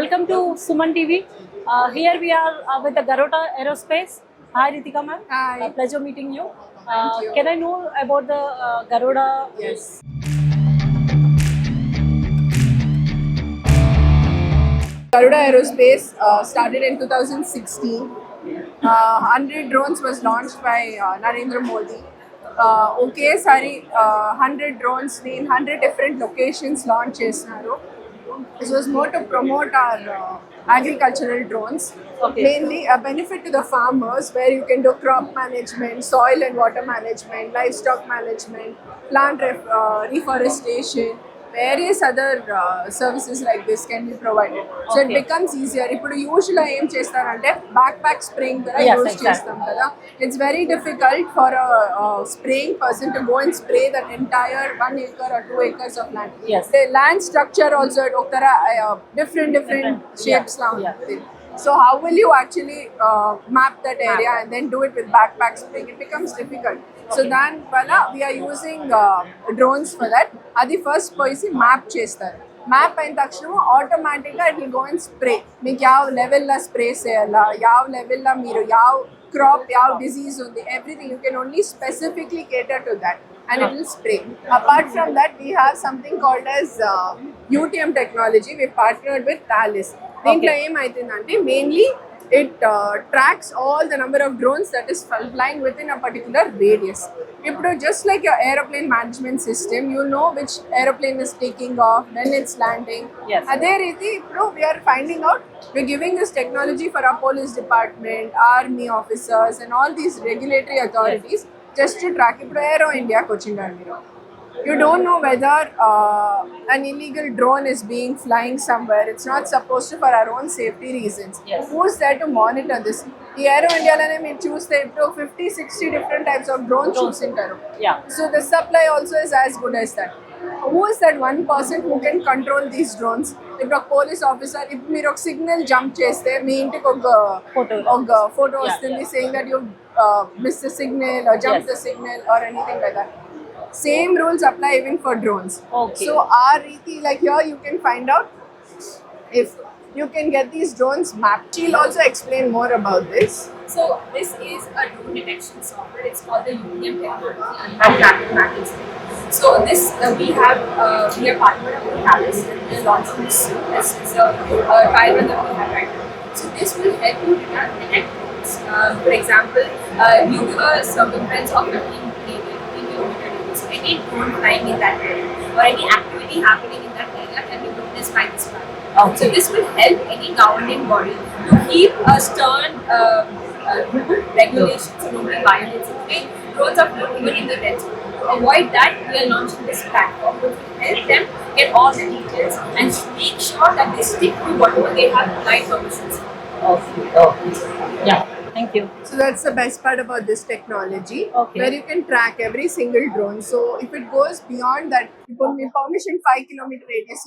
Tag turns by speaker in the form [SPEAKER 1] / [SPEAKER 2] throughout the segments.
[SPEAKER 1] Welcome to Suman TV. Here we are with the Garuda Aerospace. Hi Ritika ma'am.
[SPEAKER 2] Hi.
[SPEAKER 1] Pleasure meeting you.
[SPEAKER 2] Thank you.
[SPEAKER 1] Can I know about the Garuda?
[SPEAKER 2] Yes. Garuda Aerospace started in 2016. 100 drones was launched by Narendra Modi. ఒకేసారి 100 drones in 100 different locations launch చేసినారు. This was more to promote our agricultural drones.
[SPEAKER 1] Okay.
[SPEAKER 2] Mainly a benefit to the farmers where you can do crop management, soil and water management, livestock management, reforestation, various other services like this can be provided. So it
[SPEAKER 1] Okay.
[SPEAKER 2] becomes easier. ఇప్పుడు యూజువల్గా ఏం చేస్తారంటే back pack spraying కూడా
[SPEAKER 1] Yes,
[SPEAKER 2] use
[SPEAKER 1] exactly.
[SPEAKER 2] చేస్తాం కదా. It's very difficult for a spraying person to go and spray that entire 1 acre or 2 acres of land.
[SPEAKER 1] Yes.
[SPEAKER 2] The land structure also different
[SPEAKER 1] Different,
[SPEAKER 2] shapes
[SPEAKER 1] yeah,
[SPEAKER 2] now.
[SPEAKER 1] yeah.
[SPEAKER 2] So how will you actually map that area and then do it with backpack spraying? It becomes difficult. So then we are using drones for that. అది first పోయి map చేస్తారు. Map అయిన తక్షణం ఆటోమేటిక్గా it will go and spray. మీకు యావ లెవెల్లో spray చేయాలా, యావ లెవెల్లో మీరు యావ crop, yav disease undi, everything you can only specifically cater to that and it will spray. Apart from that, we have something called as UTM technology. We partnered with Thales. Deentlo em aitundante mainly it tracks all the number of drones that is flying within a particular radius. Ippudu just like your aeroplane management system, you know which aeroplane is taking off, when it's landing.
[SPEAKER 1] Yes.
[SPEAKER 2] Adhe riti ippudu we are finding out, we're giving this technology for our police department, army officers and all these regulatory authorities just to track. Ippudu Aero India kochindar meeru. You don't know whether an illegal drone is being flying somewhere. It's not supposed to for our own safety reasons.
[SPEAKER 1] Yes.
[SPEAKER 2] Who's there to monitor this? The Aero India lane me choose 50-60 different types of drones choosintaro.
[SPEAKER 1] Yeah.
[SPEAKER 2] So the supply also is as good as that. Who is that one person who can control these drones? If a police officer, if మీరు ఒక signal jump చేస్తే మీ ఇంటికి ఒక photo వస్తుంది saying that you missed the signal or jumped the signal or anything like that. Same rules apply even for drones.
[SPEAKER 1] Okay.
[SPEAKER 2] So our riti, like here you can find out if you can get these drones mapped. She'll also explain more about this.
[SPEAKER 3] So this is a drone detection software. It's called the UTM technology, Unmanned Traffic Mapping System. So this we are partnered with Thales and we are launching this soon. This is a trial run that we have right now. So this will help you detect drones. For example, you give a circumference of 15 kilometer radius. So any drone flying in that area or any activity happening in that area can be witnessed by this platform.
[SPEAKER 1] Okay.
[SPEAKER 3] So this will help any governing body to keep a stern regulations so nobody violates it. Okay? Drones are flown even in the red zone. To avoid that, we are launching this platform which will help them get all the details and make sure that they stick to whatever they have applied permissions.
[SPEAKER 1] Okay. Okay. Yeah. Thank you.
[SPEAKER 2] So that's the best part about this technology,
[SPEAKER 1] Okay.
[SPEAKER 2] where you can track every single drone. So if it goes beyond that, you put me permission 5 kilometer radius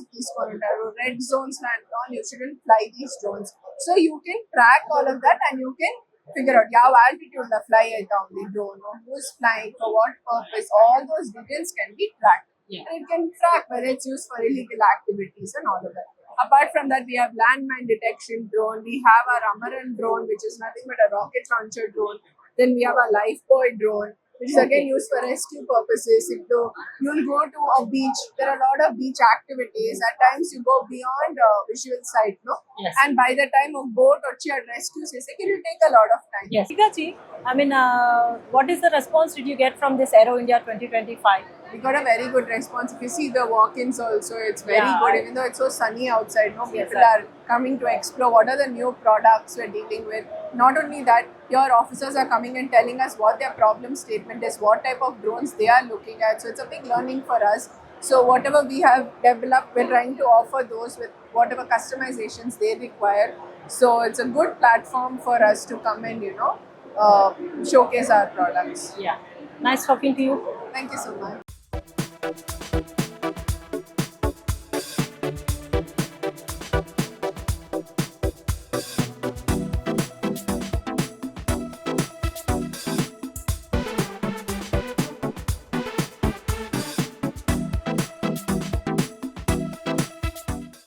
[SPEAKER 2] red zones and all, you shouldn't fly these drones. So you can track all of that and you can figure out how altitude the fly on the drone, or who's flying, for what purpose, all those details can be tracked.
[SPEAKER 1] Yeah.
[SPEAKER 2] And it can track whether it's used for illegal activities and all of that. Apart from that, we have landmine detection drone. We have our Amaran drone, which is nothing but a rocket launcher drone. Then we have a lifebuoy drone, which is again used for rescue purposes. If you'll go to a beach, there are a lot of beach activities. At times you go beyond visual sight, no?
[SPEAKER 1] Yes.
[SPEAKER 2] And by the time a boat or rescue says, it will take a lot of time.
[SPEAKER 1] Yes. Ritika ji, I mean, what is the response did you get from this Aero India 2025?
[SPEAKER 2] We got a very good response. If you see the walk-ins also, it's very
[SPEAKER 1] Yeah.
[SPEAKER 2] good. Even though it's so sunny outside, no,
[SPEAKER 1] Yes,
[SPEAKER 2] people
[SPEAKER 1] sir.
[SPEAKER 2] are coming to explore what are the new products we're dealing with. Not only that, your officers are coming and telling us what their problem statement is, what type of drones they are looking at. So it's a big learning for us. So whatever we have developed, we're trying to offer those with whatever customizations they require. So it's a good platform for us to come and, showcase our products.
[SPEAKER 1] Yeah. Nice talking to you.
[SPEAKER 2] Thank you so much.